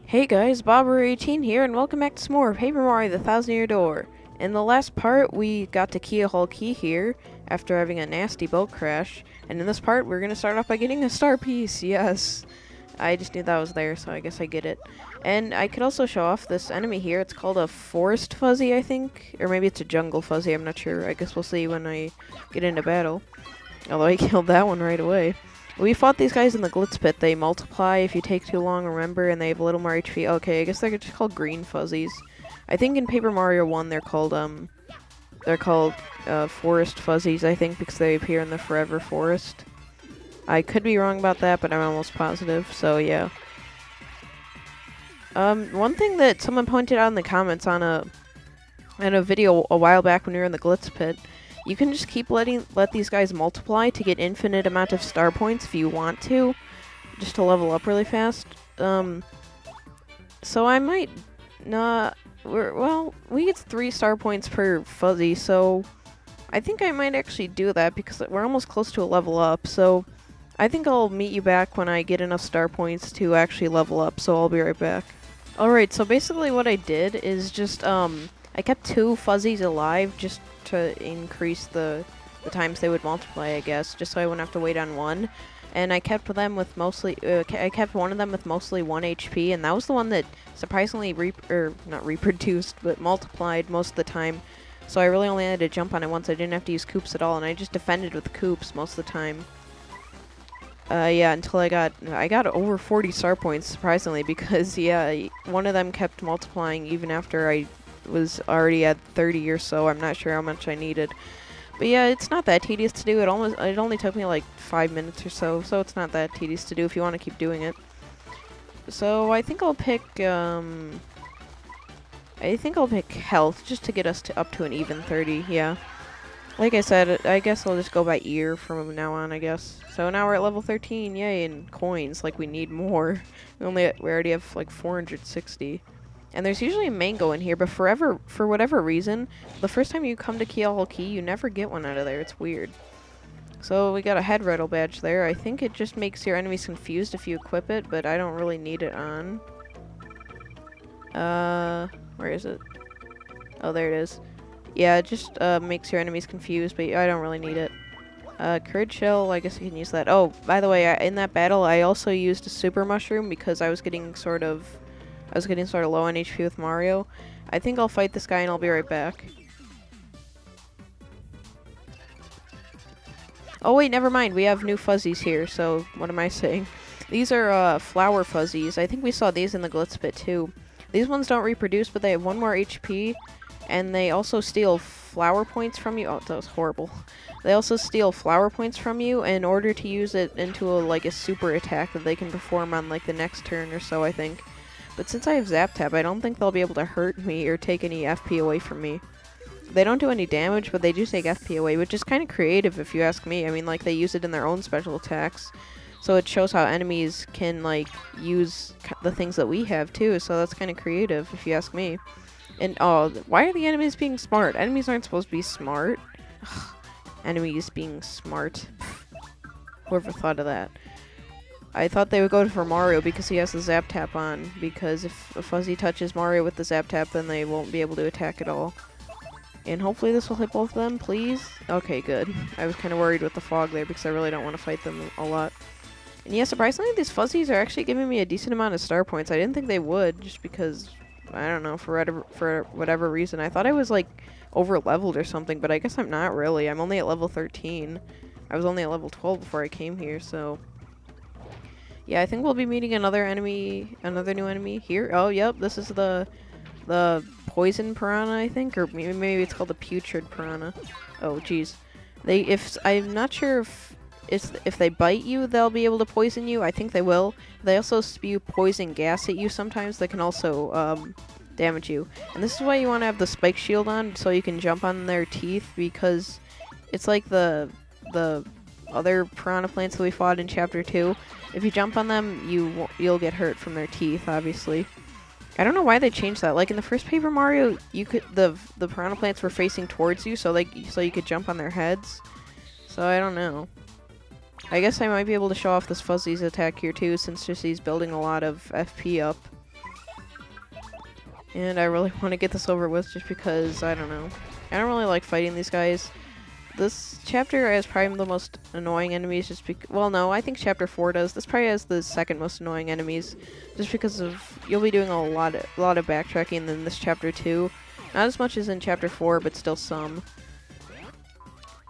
Hey guys, Bobbery18 here, and welcome back to some more Paper Mario the Thousand Year Door. In the last part, we got to Key Hole Key here, after having a nasty boat crash, and in this part, we're gonna start off by getting a star piece, yes! I just knew that was there, so I guess I get it. And I could also show off this enemy here, it's called a Forest Fuzzy, I think? Or maybe it's a Jungle Fuzzy, I'm not sure. I guess we'll see when I get into battle. Although I killed that one right away. We fought these guys in the Glitz Pit. They multiply if you take too long, remember, and they have a little more HP. Okay, I guess they're just called green fuzzies. I think in Paper Mario 1 they're called forest fuzzies, I think, because they appear in the Forever Forest. I could be wrong about that, but I'm almost positive, so yeah. One thing that someone pointed out in the comments on a video a while back when we were in the Glitz Pit, you can just keep let these guys multiply to get infinite amount of star points if you want to, just to level up really fast. So I might not. We get 3 star points per fuzzy, so I think I might actually do that because we're almost close to a level up. So I think I'll meet you back when I get enough star points to actually level up. So I'll be right back. Alright, so basically what I did is just I kept 2 fuzzies alive just to increase the times they would multiply, I guess, just so I wouldn't have to wait on one. And I kept them with mostly, I kept one of them with mostly 1 HP, and that was the one that surprisingly not reproduced, but multiplied most of the time. So I really only had to jump on it once. I didn't have to use coops at all, and I just defended with coops most of the time. Yeah, until I got over 40 star points, surprisingly, because yeah, one of them kept multiplying even after I was already at 30 or so. I'm not sure how much I needed, but yeah, it's not that tedious to do. It only took me like 5 minutes or so, so it's not that tedious to do if you want to keep doing it. So I think I'll pick health just to get us up to an even 30. Yeah, like I said, I guess I'll just go by ear from now on, I guess. So now we're at level 13, yay, and coins, like we need more. We already have like 460. And there's usually a mango in here, but for whatever reason, the first time you come to Key Hole Key, you never get one out of there. It's weird. So we got a head rattle badge there. I think it just makes your enemies confused if you equip it, but I don't really need it on. Where is it? Oh, there it is. Yeah, it just makes your enemies confused, but I don't really need it. Courage shell, I guess I can use that. Oh, by the way, in that battle, I also used a super mushroom because I was getting sort of low on HP with Mario. I think I'll fight this guy and I'll be right back. Oh wait, never mind. We have new fuzzies here, so what am I saying? These are flower fuzzies. I think we saw these in the Glitz Pit too. These ones don't reproduce, but they have 1 more HP, and they also steal flower points from you. Oh, that was horrible. They also steal flower points from you in order to use it into a super attack that they can perform on like the next turn or so, I think. But since I have Zap Tap, I don't think they'll be able to hurt me or take any FP away from me. They don't do any damage, but they do take FP away, which is kind of creative if you ask me. I mean, like, they use it in their own special attacks. So it shows how enemies can, like, use the things that we have, too. So that's kind of creative if you ask me. And, oh, why are the enemies being smart? Enemies aren't supposed to be smart. Ugh, enemies being smart. Whoever thought of that? I thought they would go for Mario because he has the Zap Tap on, because if a Fuzzy touches Mario with the Zap Tap, then they won't be able to attack at all. And hopefully this will hit both of them, please? Okay, good. I was kind of worried with the fog there because I really don't want to fight them a lot. And yeah, surprisingly, these Fuzzies are actually giving me a decent amount of star points. I didn't think they would, just because, I don't know, for whatever reason. I thought I was, like, over-leveled or something, but I guess I'm not really. I'm only at level 13. I was only at level 12 before I came here, so... Yeah, I think we'll be meeting another new enemy here. Oh, yep, this is the poison piranha, I think, or maybe it's called the putrid piranha. Oh, jeez. I'm not sure if they bite you, they'll be able to poison you. I think they will. They also spew poison gas at you sometimes that can also damage you. And this is why you want to have the spike shield on, so you can jump on their teeth, because it's like the other piranha plants that we fought in Chapter 2. If you jump on them, you'll get hurt from their teeth, obviously. I don't know why they changed that. Like in the first Paper Mario, the piranha plants were facing towards you, so you could jump on their heads. So I don't know. I guess I might be able to show off this Fuzzy's attack here too, since just he's building a lot of FP up. And I really want to get this over with just because, I don't know. I don't really like fighting these guys. This chapter has probably the most annoying enemies just because... Well, no, I think chapter 4 does. This probably has the second most annoying enemies just because of... You'll be doing a lot of backtracking in this chapter 2. Not as much as in chapter 4, but still some.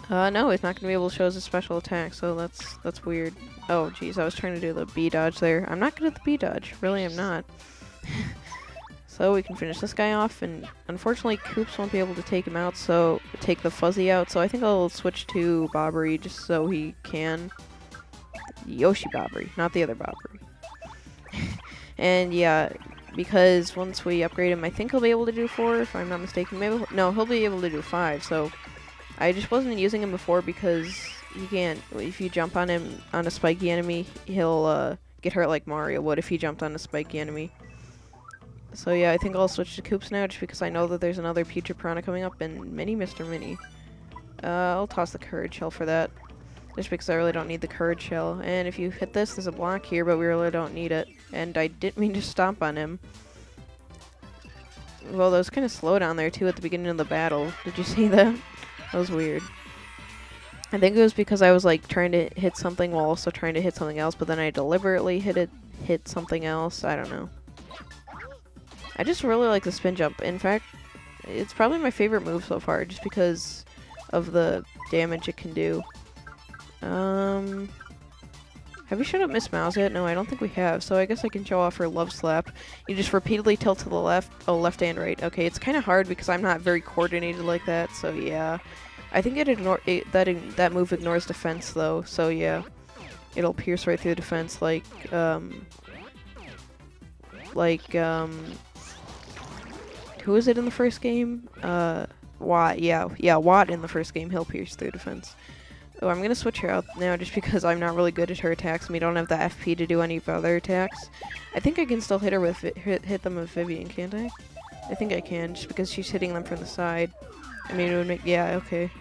No, he's not going to be able to show us a special attack, so that's weird. Oh, jeez, I was trying to do the B dodge there. I'm not good at the B dodge. Really, I'm not. So we can finish this guy off, and unfortunately Koops won't be able to take him out, so take the fuzzy out, so I think I'll switch to Bobbery just so he can. Yoshi Bobbery, not the other Bobbery. And yeah, because once we upgrade him, I think he'll be able to do 4, if I'm not mistaken. Maybe no, he'll be able to do 5, so I just wasn't using him before because he can't. If you jump on him, on a spiky enemy, he'll get hurt like Mario would if he jumped on a spiky enemy. So yeah, I think I'll switch to Koops now just because I know that there's another Future Piranha coming up and Mini Mr. Mini. I'll toss the Courage Shell for that. Just because I really don't need the Courage Shell. And if you hit this, there's a block here, but we really don't need it. And I didn't mean to stomp on him. Well, that was kind of slow down there too at the beginning of the battle. Did you see that? That was weird. I think it was because I was like trying to hit something while also trying to hit something else, but then I deliberately hit something else. I don't know. I just really like the spin jump. In fact, it's probably my favorite move so far, just because of the damage it can do. Have we showed up Miss Mouse yet? No, I don't think we have, so I guess I can show off her Love Slap. You just repeatedly tilt to the left. Oh, left and right. Okay, it's kind of hard because I'm not very coordinated like that, so yeah. I think that move ignores defense, though, so yeah. It'll pierce right through defense like, who is it in the first game? Watt, yeah, Watt in the first game, he'll pierce through defense. Oh, I'm gonna switch her out now just because I'm not really good at her attacks and we don't have the FP to do any of other attacks. I think I can still hit her with hit them with Vivian, can't I? I think I can, just because she's hitting them from the side. I mean, it would make, yeah, okay.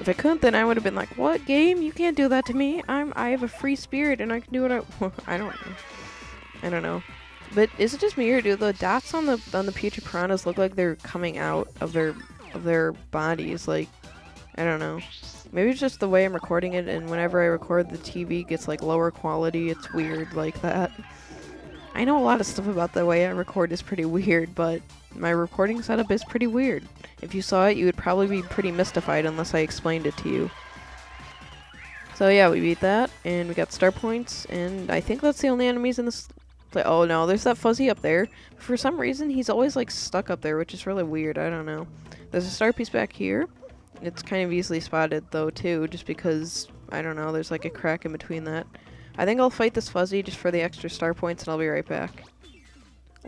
If I couldn't, then I would have been like, what, game? You can't do that to me. I have a free spirit and I can do what I don't know. I don't know. But is it just me or do the dots on the Future Piranhas look like they're coming out of their bodies? Like, I don't know. Maybe it's just the way I'm recording it, and whenever I record, the TV gets like lower quality. It's weird like that. I know a lot of stuff about the way I record is pretty weird, but my recording setup is pretty weird. If you saw it, you would probably be pretty mystified unless I explained it to you. So yeah, we beat that, and we got star points, and I think that's the only enemies in this. Oh no, there's that fuzzy up there. For some reason, he's always like stuck up there, which is really weird. I don't know. There's a star piece back here. It's kind of easily spotted though too, just because, I don't know, there's like a crack in between that. I think I'll fight this fuzzy just for the extra star points and I'll be right back.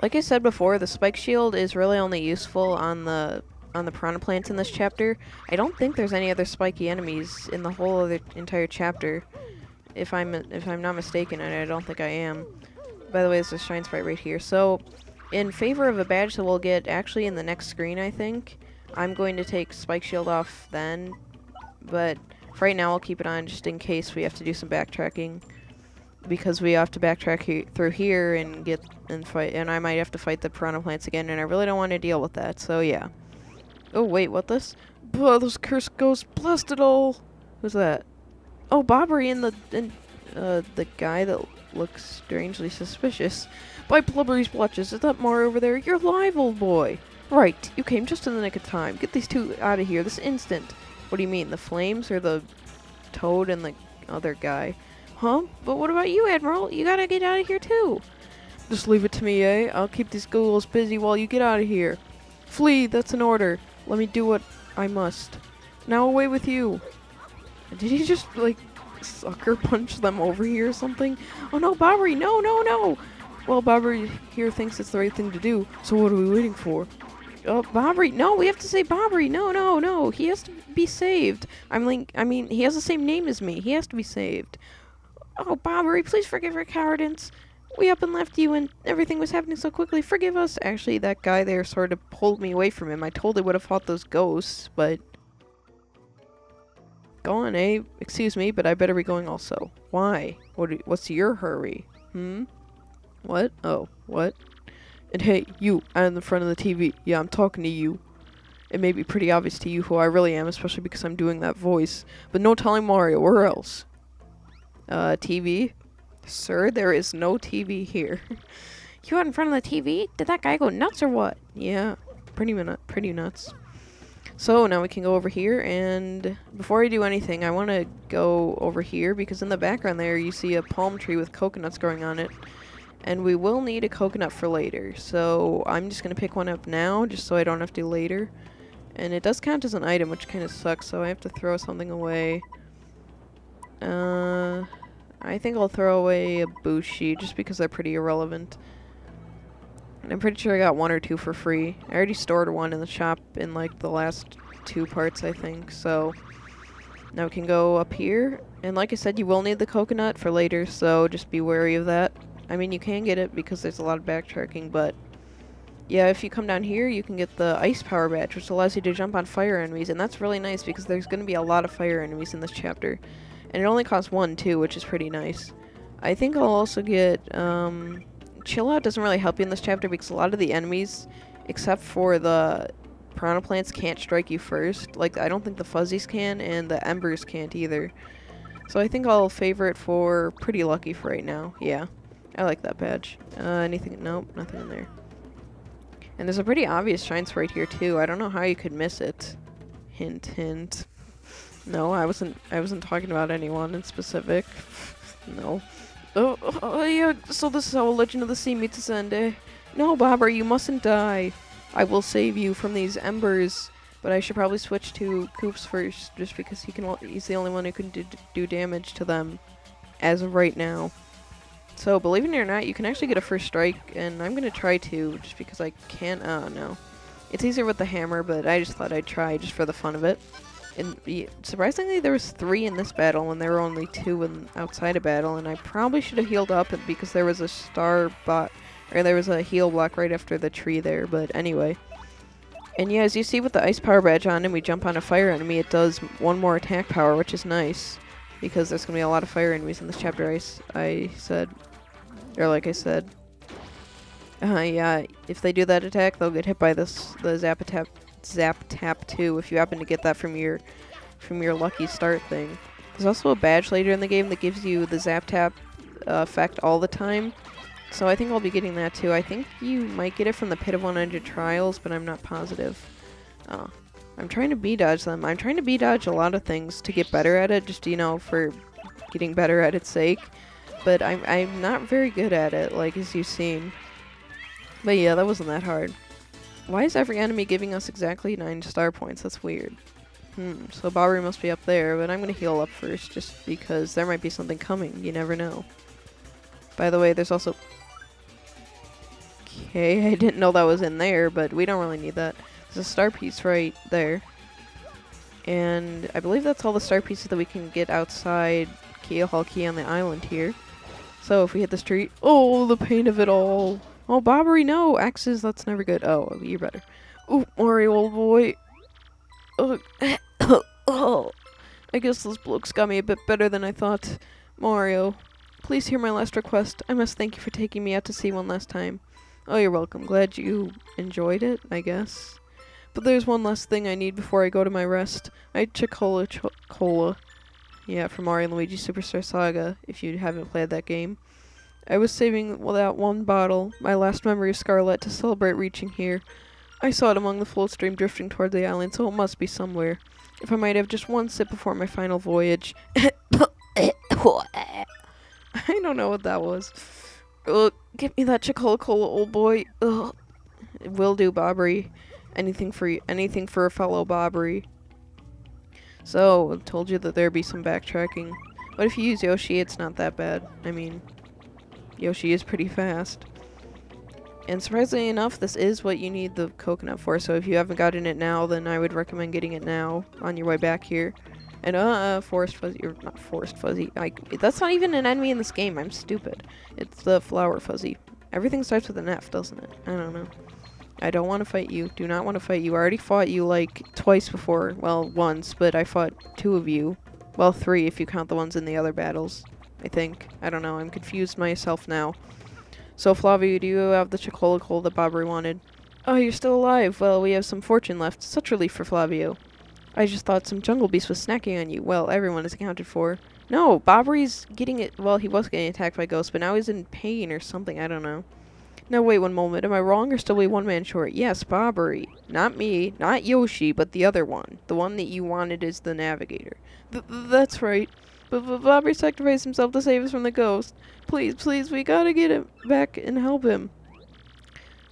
Like I said before, the spike shield is really only useful on the piranha plants in this chapter. I don't think there's any other spiky enemies in the whole other entire chapter. If I'm not mistaken, and I don't think I am. By the way, there's a shine sprite right here. So, in favor of a badge that we'll get actually in the next screen, I think, I'm going to take Spike Shield off then. But for right now, I'll keep it on just in case we have to do some backtracking. Because we have to backtrack through here and fight, and I might have to fight the piranha plants again, and I really don't want to deal with that, so yeah. Oh, wait, what this? Oh, those cursed ghosts, blast it all! Who's that? Oh, Bobbery and the guy that looks strangely suspicious. By Blubbery's blotches, is that Mario over there? You're alive, old boy! Right, you came just in the nick of time. Get these two out of here this instant. What do you mean, the flames or the Toad and the other guy? Huh? But what about you, Admiral? You gotta get out of here too. Just leave it to me, eh? I'll keep these ghouls busy while you get out of here. Flee, that's an order. Let me do what I must. Now away with you. Did he just, like, sucker punch them over here or something? Oh no, Bobbery, no, no, no! Well, Bobbery here thinks it's the right thing to do, so what are we waiting for? Bobbery, no, we have to say Bobbery, no, no, no, he has to be saved. I mean, he has the same name as me, he has to be saved. Oh, Bobbery, please forgive our cowardice. We up and left you and everything was happening so quickly, forgive us. Actually, that guy there sort of pulled me away from him. I totally would have fought those ghosts, but... Go on, eh? Excuse me, but I better be going also. Why? What's your hurry? What? Oh, what? And hey, you, out in the front of the TV. Yeah, I'm talking to you. It may be pretty obvious to you who I really am, especially because I'm doing that voice. But no telling Mario, or else. TV? Sir, there is no TV here. You out in front of the TV? Did that guy go nuts or what? Yeah, pretty nuts. So now we can go over here, and before I do anything, I want to go over here because in the background there you see a palm tree with coconuts growing on it. And we will need a coconut for later, so I'm just going to pick one up now just so I don't have to later. And it does count as an item, which kind of sucks, so I have to throw something away. I think I'll throw away a Bushi just because they're pretty irrelevant. And I'm pretty sure I got one or two for free. I already stored one in the shop in like the last 2 parts, I think, so now we can go up here. And like I said, you will need the coconut for later, so just be wary of that. I mean, you can get it because there's a lot of backtracking, but yeah, if you come down here, you can get the ice power badge, which allows you to jump on fire enemies, and that's really nice because there's going to be a lot of fire enemies in this chapter. And it only costs 1 too, which is pretty nice. I think I'll also get, Chill Out doesn't really help you in this chapter because a lot of the enemies, except for the piranha plants, can't strike you first. Like, I don't think the fuzzies can, and the embers can't either. So I think I'll favor it for pretty lucky for right now. Yeah, I like that badge. Anything? Nope, nothing in there. And there's a pretty obvious shine sprite here too. I don't know how you could miss it. Hint, hint. No, I wasn't talking about anyone in specific. No. Oh, yeah, so this is how Legend of the Sea meets its end, eh? No, Bobbery, you mustn't die. I will save you from these embers, but I should probably switch to Koops first, just because he's the only one who can do damage to them as of right now. So, believe it or not, you can actually get a first strike, and I'm going to try to, just because I can't. Oh, no. It's easier with the hammer, but I just thought I'd try just for the fun of it. And surprisingly, there was 3 in this battle, and there were only 2 outside of battle, and I probably should have healed up because there was there was a heal block right after the tree there, but anyway. And yeah, as you see with the ice power badge on and we jump on a fire enemy, it does 1 more attack power, which is nice, because there's going to be a lot of fire enemies in this chapter, I said. Yeah, if they do that attack, they'll get hit by the Zap Tap 2 if you happen to get that from your lucky start thing. There's also a badge later in the game that gives you the Zap Tap effect all the time. So I think I'll be getting that too. I think you might get it from the Pit of 100 Trials, but I'm not positive. I'm trying to B-dodge them. I'm trying to B-dodge a lot of things to get better at it, just, you know, for getting better at its sake. But I'm not very good at it, like as you've seen. But yeah, that wasn't that hard. Why is every enemy giving us exactly 9 star points? That's weird. So Bobbery must be up there, but I'm gonna heal up first just because there might be something coming. You never know. By the way, there's also... Okay, I didn't know that was in there, but we don't really need that. There's a star piece right there. And I believe that's all the star pieces that we can get outside Kia Hall Key on the island here. So if we hit this tree... Oh, the pain of it all! Oh, Bobbery, no! Axes, that's never good. Oh, you're better. Oh, Mario, old boy. Oh, I guess those blokes got me a bit better than I thought. Mario, please hear my last request. I must thank you for taking me out to sea one last time. Oh, you're welcome. Glad you enjoyed it, I guess. But there's one last thing I need before I go to my rest. I Cola. Yeah, from Mario & Luigi Superstar Saga, if you haven't played that game. I was saving that 1 bottle, my last memory of Scarlet, to celebrate reaching here. I saw it among the float stream drifting toward the island, so it must be somewhere. If I might have just 1 sip before my final voyage. I don't know what that was. Get me that Cola, old boy. Ugh. Will do, Bobbery. Anything for a fellow Bobbery. So, I told you that there'd be some backtracking. But if you use Yoshi, it's not that bad. I mean... Yoshi is pretty fast. And surprisingly enough, this is what you need the coconut for, so if you haven't gotten it now, then I would recommend getting it now on your way back here. And, Forest Fuzzy, or not Forest Fuzzy, that's not even an enemy in this game, I'm stupid. It's the Flower Fuzzy. Everything starts with an F, doesn't it? I don't know. I don't want to fight you, do not want to fight you. I already fought you, like, twice before, well, once, but I fought 2 of you. Well, 3 if you count the ones in the other battles. I think. I don't know. I'm confused myself now. So, Flavio, do you have the chocolate that Bobbery wanted? Oh, you're still alive. Well, we have some fortune left. Such relief for Flavio. I just thought some jungle beast was snacking on you. Well, everyone is accounted for. No, Bobbery's getting it. Well, he was getting attacked by ghosts, but now he's in pain or something. I don't know. Now, wait one moment. Am I wrong or still we one man short? Yes, Bobbery. Not me. Not Yoshi, but the other one. The one that you wanted as the navigator. That's right. But Bobbery sacrificed himself to save us from the ghost. Please, please, we gotta get him back and help him.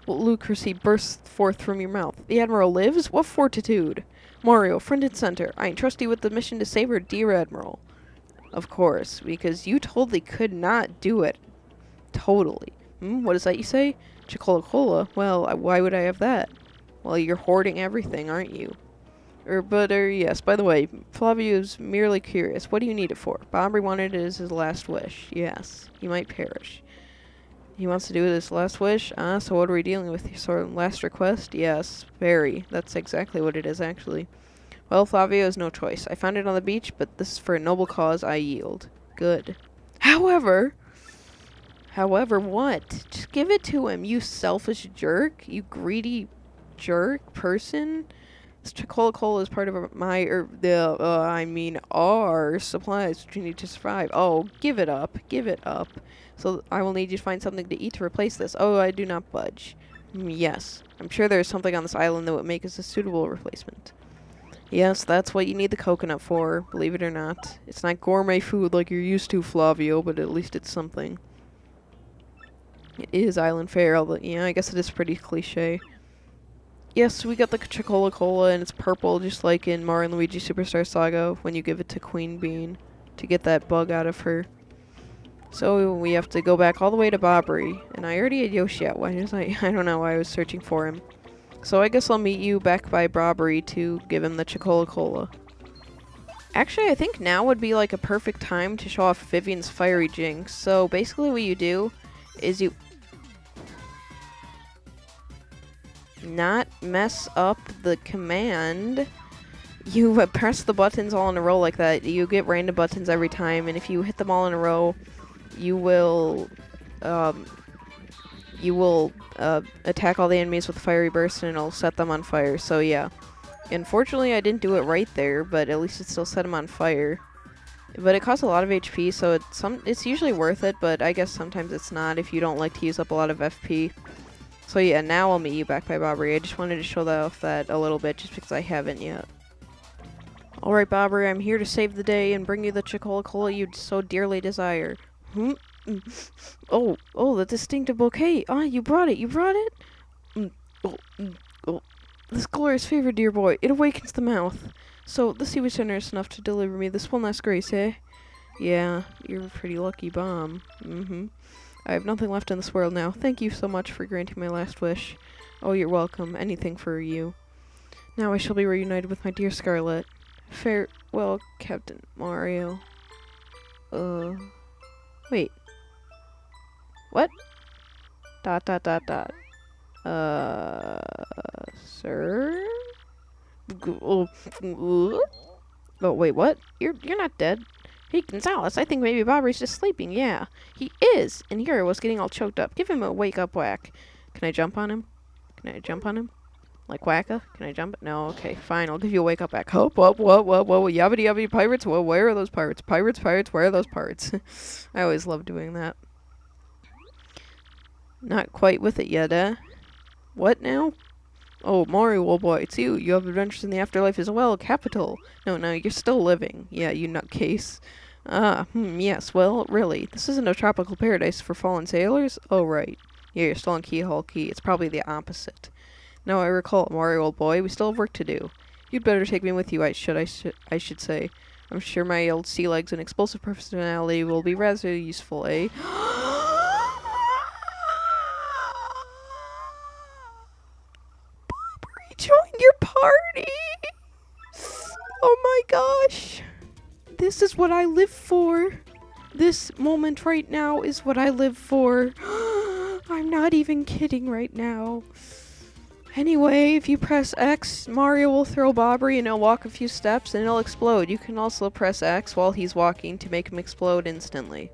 What ludicrousy bursts forth from your mouth? The Admiral lives? What fortitude? Mario, front and center. I entrust you with the mission to save her, dear Admiral. Of course, because you totally could not do it. Totally. What is that you say? Chocola? Well, why would I have that? Well, you're hoarding everything, aren't you? Yes, by the way, Flavio's merely curious. What do you need it for? Bobbery wanted it as his last wish. Yes, he might perish. He wants to do it as his last wish? So what are we dealing with? Your sort of last request? Yes, very. That's exactly what it is, actually. Well, Flavio has no choice. I found it on the beach, but this is for a noble cause. I yield. Good. However, what? Just give it to him, you selfish jerk. You greedy jerk person. This chocolate is part of our supplies which we need to survive. Oh, give it up. Give it up. So I will need you to find something to eat to replace this. Oh, I do not budge. Yes. I'm sure there is something on this island that would make us a suitable replacement. Yes, that's what you need the coconut for, believe it or not. It's not gourmet food like you're used to, Flavio, but at least it's something. It is island fare, although, yeah, I guess it is pretty cliche. Yes, we got the Chocola, and it's purple, just like in Mario and Luigi Superstar Saga, when you give it to Queen Bean to get that bug out of her. So we have to go back all the way to Bobbery, and I already had Yoshi out. Why was I don't know why I was searching for him. So I guess I'll meet you back by Bobbery to give him the Chocola. Actually, I think now would be like a perfect time to show off Vivian's Fiery Jinx. So basically what you do is you not mess up the command. You press the buttons all in a row like that. You get random buttons every time, and if you hit them all in a row, you will attack all the enemies with Fiery Burst, and it'll set them on fire. So yeah, unfortunately I didn't do it right there, but at least it still set them on fire. But it costs a lot of HP, so it's usually worth it, but I guess sometimes it's not if you don't like to use up a lot of FP. So yeah, now I'll meet you back by Bobbery. I just wanted to show off that a little bit, just because I haven't yet. Alright, Bobbery, I'm here to save the day and bring you the Chocola you so dearly desire. Oh, the distinctive bouquet. Ah, you brought it. This glorious favor, dear boy. It awakens the mouth. So, the sea was generous enough to deliver me this one last grace, eh? Yeah, you're a pretty lucky bomb. I have nothing left in this world now. Thank you so much for granting my last wish. Oh, you're welcome. Anything for you. Now I shall be reunited with my dear Scarlet. Farewell, Captain Mario. Wait. What? ... Sir? Oh, wait, what? You're not dead. Hey, Gonzalez, I think maybe Bobbery's just sleeping. Yeah, he is. And here I was getting all choked up. Give him a wake-up whack. Can I jump on him? Like Wacka? Can I jump? No, okay, fine. I'll give you a wake-up whack. Whoa, yabbity yabbity pirates. Whoa, where are those pirates? Pirates, where are those pirates? I always love doing that. Not quite with it yet, eh? What now? Oh, Mario, old boy, it's you. You have adventures in the afterlife as well. Capital. No, you're still living. Yeah, you nutcase. Yes, well, really. This isn't a tropical paradise for fallen sailors? Oh, right. Yeah, you're still on Keyhole Key. It's probably the opposite. Now I recall, Mario, old boy, we still have work to do. You'd better take me with you, I should say. I'm sure my old sea legs and explosive personality will be rather useful, eh? Join your party! Oh my gosh! This is what I live for. This moment right now is what I live for. I'm not even kidding right now. Anyway, if you press X, Mario will throw Bobbery and he'll walk a few steps and it'll explode. You can also press X while he's walking to make him explode instantly.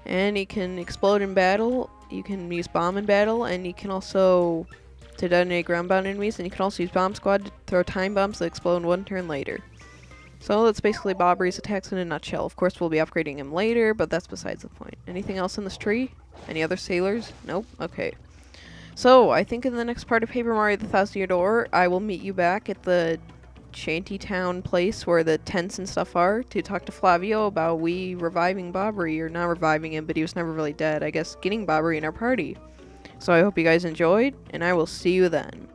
And he can explode in battle, You can use bomb in battle, and you can also to detonate ground-bound enemies, and you can also use bomb squad to throw time bombs that explode 1 turn later. So that's basically Bobbery's attacks in a nutshell. Of course, we'll be upgrading him later, but that's besides the point. Anything else in this tree? Any other sailors? Nope? Okay. So, I think in the next part of Paper Mario the Thousand Year Door, I will meet you back at the shantytown place where the tents and stuff are to talk to Flavio about we reviving Bobbery, or not reviving him, but he was never really dead. I guess getting Bobbery in our party. So I hope you guys enjoyed, and I will see you then.